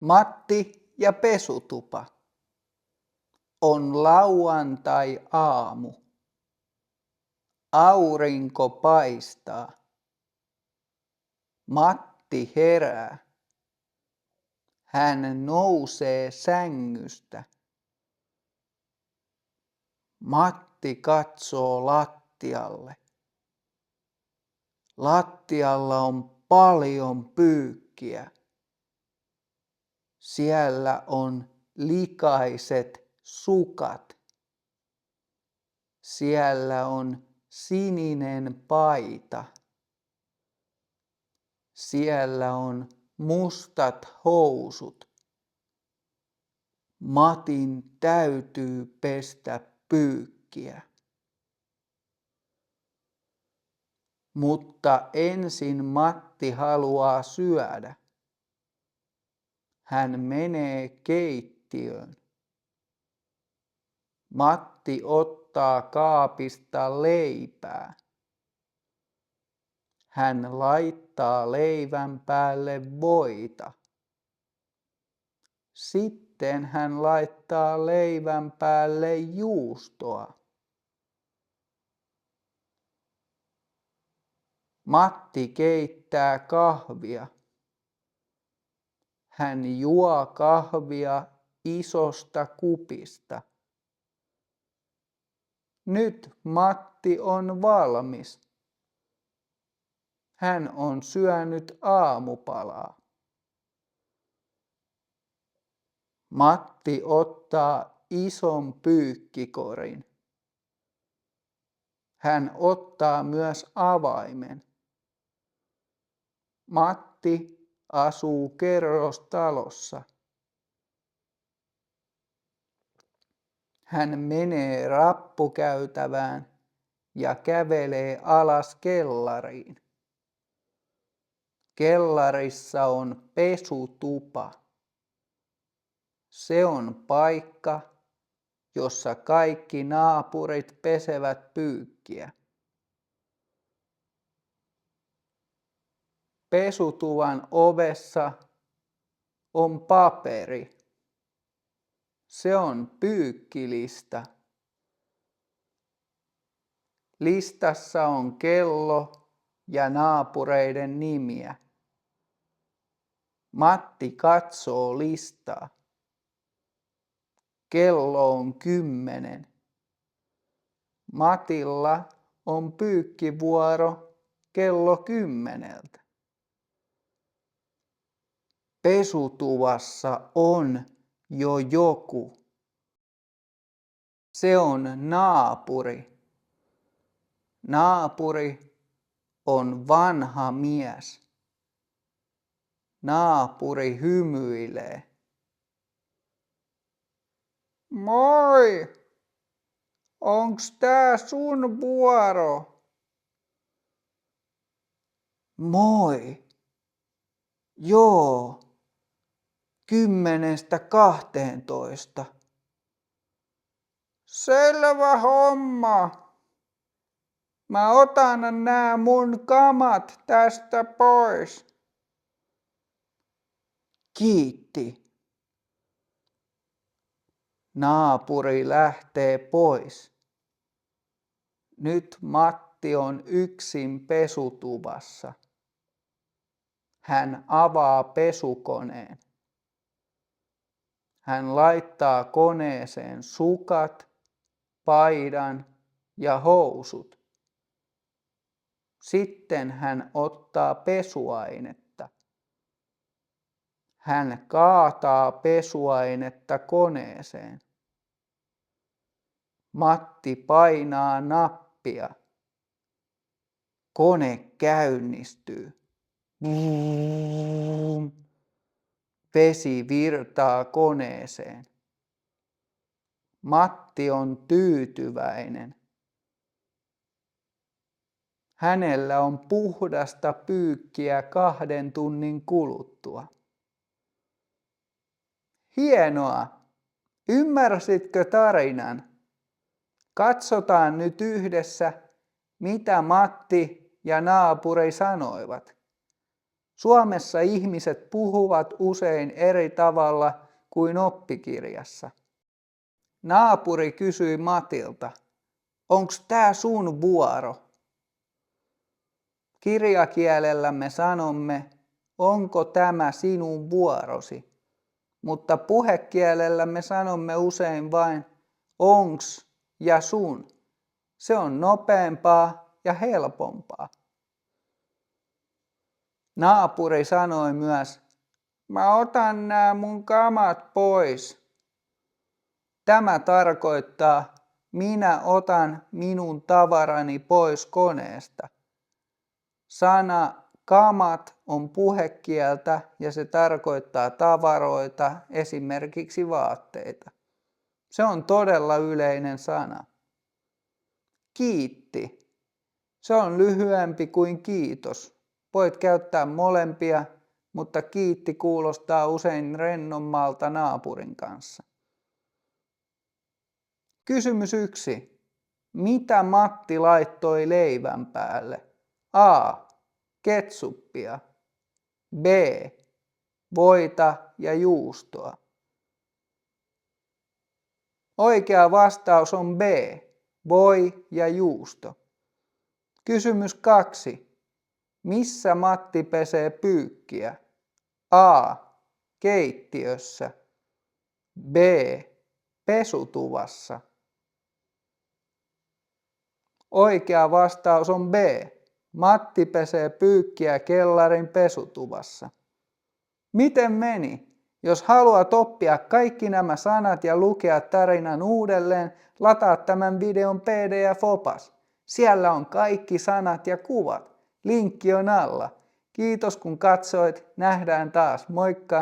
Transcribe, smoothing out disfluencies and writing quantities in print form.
Matti ja pesutupa. On lauantai-aamu. Aurinko paistaa. Matti herää. Hän nousee sängystä. Matti katsoo lattialle. Lattialla on paljon pyykkiä. Siellä on likaiset sukat. Siellä on sininen paita. Siellä on mustat housut. Matin täytyy pestä pyykkiä. Mutta ensin Matti haluaa syödä. Hän menee keittiöön. Matti ottaa kaapista leipää. Hän laittaa leivän päälle voita. Sitten hän laittaa leivän päälle juustoa. Matti keittää kahvia. Hän juo kahvia isosta kupista. Nyt Matti on valmis. Hän on syönyt aamupalaa. Matti ottaa ison pyykkikorin. Hän ottaa myös avaimen. Matti asuu kerrostalossa. Hän menee rappukäytävään ja kävelee alas kellariin. Kellarissa on pesutupa. Se on paikka, jossa kaikki naapurit pesevät pyykkiä. Pesutuvan ovessa on paperi. Se on pyykkilista. Listassa on kello ja naapureiden nimiä. Matti katsoo listaa. Kello on 10. Matilla on pyykkivuoro kello 10. Pesutuvassa on jo joku. Se on naapuri. Naapuri on vanha mies. Naapuri hymyilee. Moi! Onks tää sun vuoro? Moi! Joo. 10:12. Selvä homma. Mä otan nää mun kamat tästä pois. Kiitti. Naapuri lähtee pois. Nyt Matti on yksin pesutuvassa. Hän avaa pesukoneen. Hän laittaa koneeseen sukat, paidan ja housut. Sitten hän ottaa pesuainetta. Hän kaataa pesuainetta koneeseen. Matti painaa nappia. Kone käynnistyy. Vesi virtaa koneeseen. Matti on tyytyväinen. Hänellä on puhdasta pyykkiä 2 tunnin kuluttua. Hienoa! Ymmärsitkö tarinan? Katsotaan nyt yhdessä, mitä Matti ja naapuri sanoivat. Suomessa ihmiset puhuvat usein eri tavalla kuin oppikirjassa. Naapuri kysyi Matilta, onks tää sun vuoro? Kirjakielellä me sanomme, onko tämä sinun vuorosi? Mutta puhekielellä me sanomme usein vain onks ja sun. Se on nopeampaa ja helpompaa. Naapuri sanoi myös, mä otan nää mun kamat pois. Tämä tarkoittaa, minä otan minun tavarani pois koneesta. Sana kamat on puhekieltä ja se tarkoittaa tavaroita, esimerkiksi vaatteita. Se on todella yleinen sana. Kiitti. Se on lyhyempi kuin kiitos. Voit käyttää molempia, mutta kiitti kuulostaa usein rennommalta naapurin kanssa. Kysymys 1. Mitä Matti laittoi leivän päälle? A. Ketsuppia. B. Voita ja juustoa. Oikea vastaus on B. Voi ja juusto. Kysymys 2. Missä Matti pesee pyykkiä? A. Keittiössä. B. Pesutuvassa. Oikea vastaus on B. Matti pesee pyykkiä kellarin pesutuvassa. Miten meni? Jos haluat oppia kaikki nämä sanat ja lukea tarinan uudelleen, lataa tämän videon PDF-opas. Siellä on kaikki sanat ja kuvat. Linkki on alla. Kiitos kun katsoit. Nähdään taas. Moikka!